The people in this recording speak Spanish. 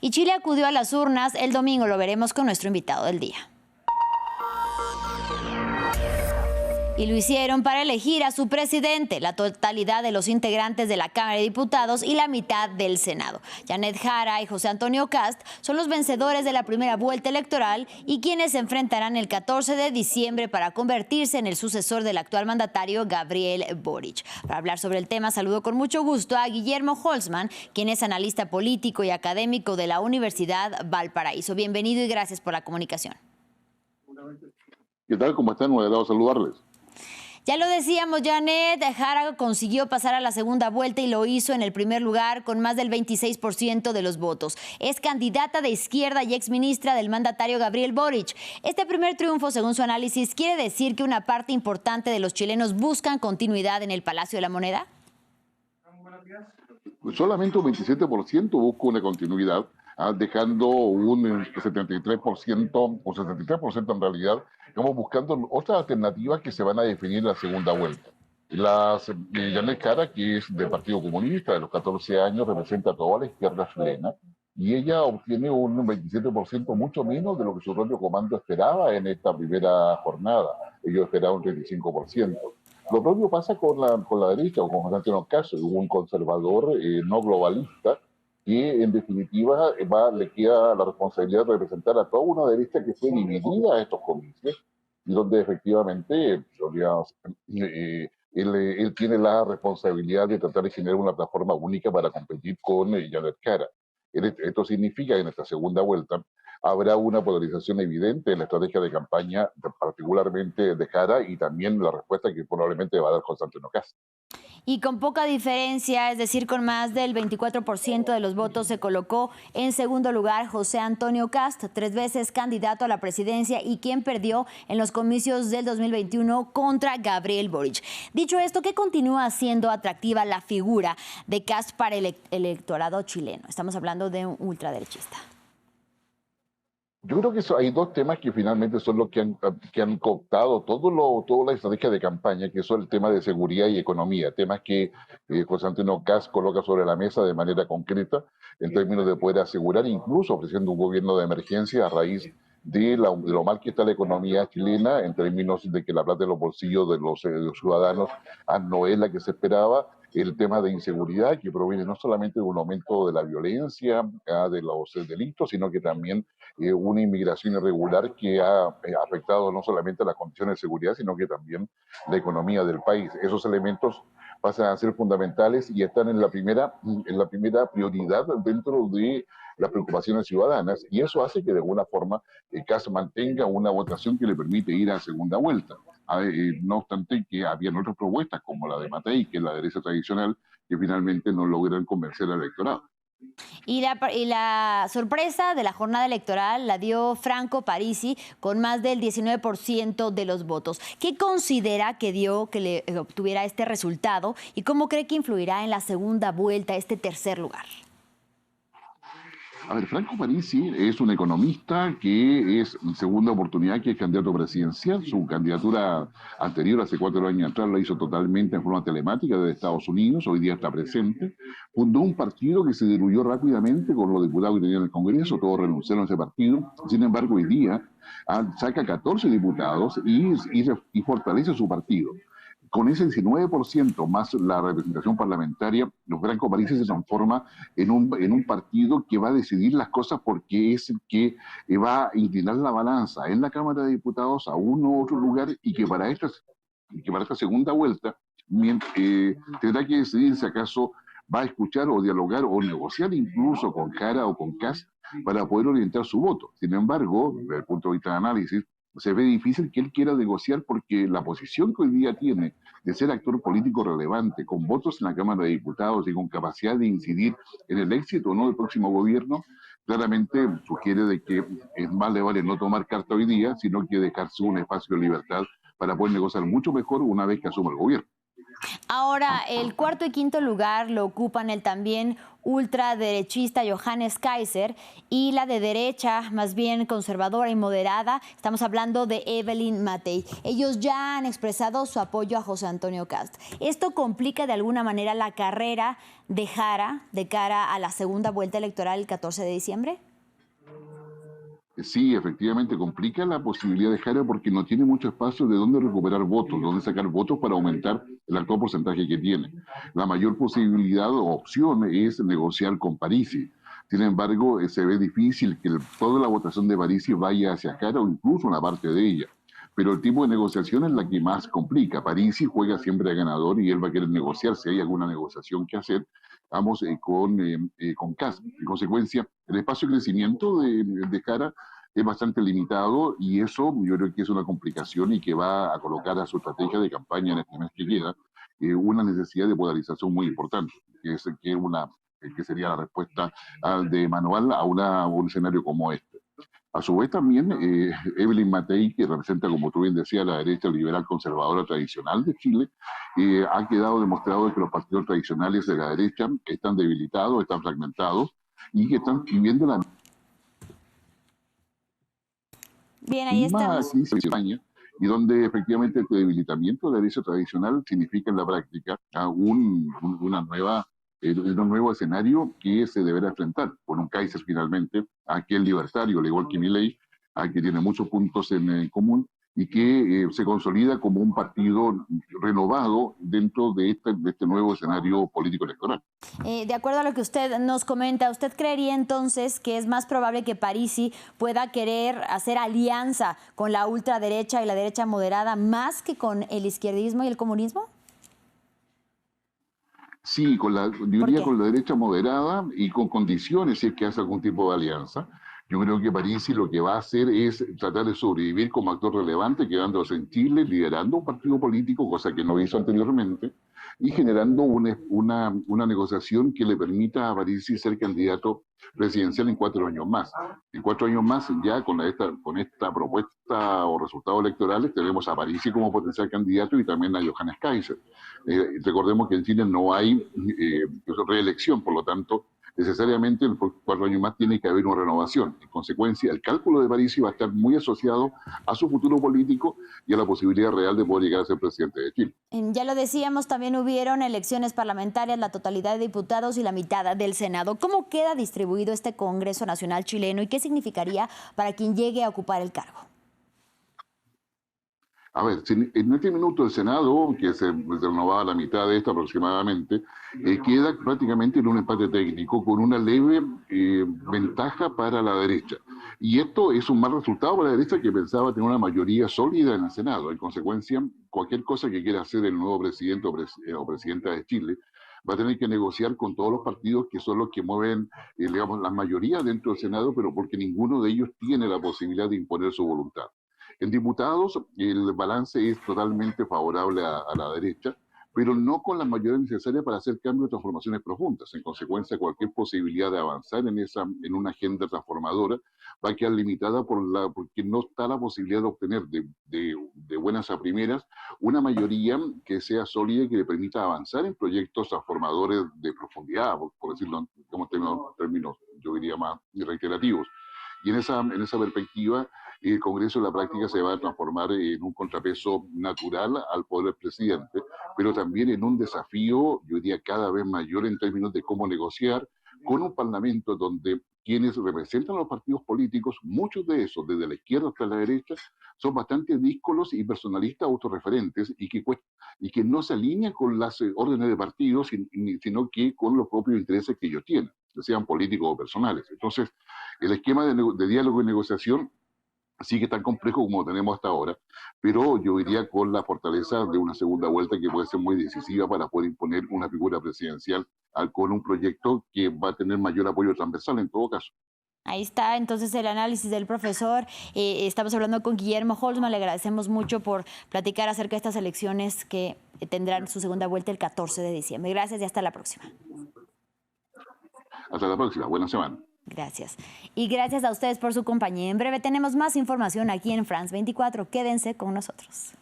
y Chile acudió a las urnas el domingo. Lo veremos con nuestro invitado del día. Y lo hicieron para elegir a su presidente, la totalidad de los integrantes de la Cámara de Diputados y la mitad del Senado. Janet Jara y José Antonio Kast son los vencedores de la primera vuelta electoral y quienes se enfrentarán el 14 de diciembre para convertirse en el sucesor del actual mandatario Gabriel Boric. Para hablar sobre el tema, saludo con mucho gusto a Guillermo Holzman, quien es analista político y académico de la Universidad Valparaíso. Bienvenido y gracias por la comunicación. ¿Qué tal? ¿Cómo están? Un agrado saludarles. Ya lo decíamos, Janet Jara consiguió pasar a la segunda vuelta y lo hizo en el primer lugar con más del 26% de los votos. Es candidata de izquierda y exministra del mandatario Gabriel Boric. Este primer triunfo, según su análisis, ¿quiere decir que una parte importante de los chilenos buscan continuidad en el Palacio de la Moneda? Solamente un 27% busca una continuidad, dejando un 73% o 73% en realidad, estamos buscando otras alternativas que se van a definir en la segunda vuelta. Janet Jara, que es del Partido Comunista, de los 14 años, representa a toda la izquierda chilena, y ella obtiene un 27%, mucho menos de lo que su propio comando esperaba en esta primera jornada. Ellos esperaban un 35%. Lo propio pasa con la derecha, o con José Antonio Kast, un conservador no globalista, que en definitiva le queda la responsabilidad de representar a toda una derecha que fue dividida a estos comicios, y donde efectivamente él tiene la responsabilidad de tratar de generar una plataforma única para competir con Janet Jara. Esto significa que en esta segunda vuelta habrá una polarización evidente en la estrategia de campaña, particularmente de Jara, y también la respuesta que probablemente va a dar José Antonio Kast. Y con poca diferencia, es decir, con más del 24% de los votos, se colocó en segundo lugar José Antonio Kast, 3 veces candidato a la presidencia y quien perdió en los comicios del 2021 contra Gabriel Boric. Dicho esto, ¿qué continúa siendo atractiva la figura de Kast para el electorado chileno? Estamos hablando de un ultraderechista. Yo creo que hay dos temas que finalmente son los que han cooptado toda la estrategia de campaña, que son el tema de seguridad y economía, temas que José Antonio Kast coloca sobre la mesa de manera concreta en términos de poder asegurar, incluso ofreciendo un gobierno de emergencia a raíz de lo mal que está la economía chilena, en términos de que la plata de los bolsillos de los ciudadanos no es la que se esperaba. El tema de inseguridad, que proviene no solamente de un aumento de la violencia, de los delitos, sino que también una inmigración irregular que ha afectado no solamente las condiciones de seguridad, sino que también la economía del país. Esos elementos pasan a ser fundamentales y están en la primera prioridad dentro de las preocupaciones ciudadanas, y eso hace que de alguna forma Kast mantenga una votación que le permite ir a segunda vuelta. No obstante que habían otras propuestas como la de Matei, que es la derecha tradicional, que finalmente no logran convencer al electorado. Y la sorpresa de la jornada electoral la dio Franco Parisi con más del 19% de los votos. ¿Qué considera que dio que le obtuviera este resultado y cómo cree que influirá en la segunda vuelta este tercer lugar? A ver, Franco Parisi es un economista que es en segunda oportunidad que es candidato presidencial. Su candidatura anterior, hace 4 años atrás, la hizo totalmente en forma telemática desde Estados Unidos. Hoy día está presente. Fundó un partido que se diluyó rápidamente con los diputados que tenían en el Congreso. Todos renunciaron a ese partido. Sin embargo, hoy día saca 14 diputados y fortalece su partido. Con ese 19% más la representación parlamentaria, los Franco Parisi se transforma en un partido que va a decidir las cosas, porque es el que va a inclinar la balanza en la Cámara de Diputados a uno u otro lugar, y que para esta segunda vuelta tendrá que decidir si acaso va a escuchar o dialogar o negociar incluso con Jara o con Kast para poder orientar su voto. Sin embargo, desde el punto de vista de análisis, se ve difícil que él quiera negociar, porque la posición que hoy día tiene de ser actor político relevante, con votos en la Cámara de Diputados y con capacidad de incidir en el éxito o no del próximo gobierno, claramente sugiere de que más le vale no tomar carta hoy día, sino que dejarse un espacio de libertad para poder negociar mucho mejor una vez que asuma el gobierno. Ahora, el cuarto y quinto lugar lo ocupan el también ultraderechista Johannes Kaiser y la de derecha, más bien conservadora y moderada. Estamos hablando de Evelyn Matei. Ellos ya han expresado su apoyo a José Antonio Kast. ¿Esto complica de alguna manera la carrera de Jara de cara a la segunda vuelta electoral el 14 de diciembre? Sí, efectivamente complica la posibilidad de Jara porque no tiene mucho espacio de dónde recuperar votos, de dónde sacar votos para aumentar el actual porcentaje que tiene. La mayor posibilidad o opción es negociar con Parisi. Sin embargo, se ve difícil que toda la votación de Parisi vaya hacia Jara o incluso una parte de ella. Pero el tipo de negociación es la que más complica. Parisi juega siempre a ganador y él va a querer negociar si hay alguna negociación que hacer. Vamos con Kast. En consecuencia, el espacio de crecimiento de Jara es bastante limitado y eso yo creo que es una complicación y que va a colocar a su estrategia de campaña en este mes que queda una necesidad de polarización muy importante, que sería la respuesta de Manuel a un escenario como este. A su vez también Evelyn Matei, que representa, como tú bien decías, la derecha liberal conservadora tradicional de Chile, ha quedado demostrado que los partidos tradicionales de la derecha están debilitados, están fragmentados y que están viviendo la Bien, ahí estamos. crisis en España y donde efectivamente este debilitamiento de la derecha tradicional significa en la práctica un nuevo escenario que se deberá enfrentar con un Kaiser finalmente, aquel libertario, al igual que Milei, que tiene muchos puntos en común y que se consolida como un partido renovado dentro de este nuevo escenario político electoral. De acuerdo a lo que usted nos comenta, ¿usted creería entonces que es más probable que Parisi pueda querer hacer alianza con la ultraderecha y la derecha moderada más que con el izquierdismo y el comunismo? Sí, yo diría con la derecha moderada y con condiciones si es que hace algún tipo de alianza. Yo creo que Parisi lo que va a hacer es tratar de sobrevivir como actor relevante, quedándose en Chile, liderando un partido político, cosa que no hizo anteriormente, y generando una negociación que le permita a Parisi ser candidato presidencial en 4 años más. En 4 años más, ya con esta propuesta o resultados electorales, tenemos a Parisi como potencial candidato y también a Johannes Kaiser. Recordemos que en Chile no hay reelección, por lo tanto, necesariamente en 4 años más tiene que haber una renovación. En consecuencia, el cálculo de Parisi va a estar muy asociado a su futuro político y a la posibilidad real de poder llegar a ser presidente de Chile. Ya lo decíamos, también hubieron elecciones parlamentarias, la totalidad de diputados y la mitad del Senado. ¿Cómo queda distribuido este Congreso Nacional chileno y qué significaría para quien llegue a ocupar el cargo? A ver, en este minuto el Senado, que se renovaba la mitad de esta aproximadamente, queda prácticamente en un empate técnico con una leve ventaja para la derecha. Y esto es un mal resultado para la derecha que pensaba tener una mayoría sólida en el Senado. En consecuencia, cualquier cosa que quiera hacer el nuevo presidente o presidenta de Chile va a tener que negociar con todos los partidos que son los que mueven, digamos, la mayoría dentro del Senado, pero porque ninguno de ellos tiene la posibilidad de imponer su voluntad. En diputados, el balance es totalmente favorable a la derecha, pero no con las mayorías necesarias para hacer cambios y transformaciones profundas. En consecuencia, cualquier posibilidad de avanzar en una agenda transformadora va a quedar limitada porque no está la posibilidad de obtener de buenas a primeras una mayoría que sea sólida y que le permita avanzar en proyectos transformadores de profundidad, por decirlo en términos, yo diría, más reiterativos. Y en esa perspectiva, el Congreso en la práctica se va a transformar en un contrapeso natural al poder del presidente, pero también en un desafío, yo diría, cada vez mayor en términos de cómo negociar con un parlamento donde quienes representan a los partidos políticos, muchos de esos, desde la izquierda hasta la derecha, son bastante díscolos y personalistas autorreferentes y que no se alinean con las órdenes de partidos, sino que con los propios intereses que ellos tienen, sean políticos o personales. Entonces, el esquema de diálogo y negociación sigue tan complejo como tenemos hasta ahora, pero yo iría con la fortaleza de una segunda vuelta que puede ser muy decisiva para poder imponer una figura presidencial con un proyecto que va a tener mayor apoyo transversal en todo caso. Ahí está entonces el análisis del profesor. Estamos hablando con Guillermo Holzman. Le agradecemos mucho por platicar acerca de estas elecciones que tendrán su segunda vuelta el 14 de diciembre. Gracias y hasta la próxima. Hasta la próxima. Buena semana. Gracias. Y gracias a ustedes por su compañía. En breve tenemos más información aquí en France 24. Quédense con nosotros.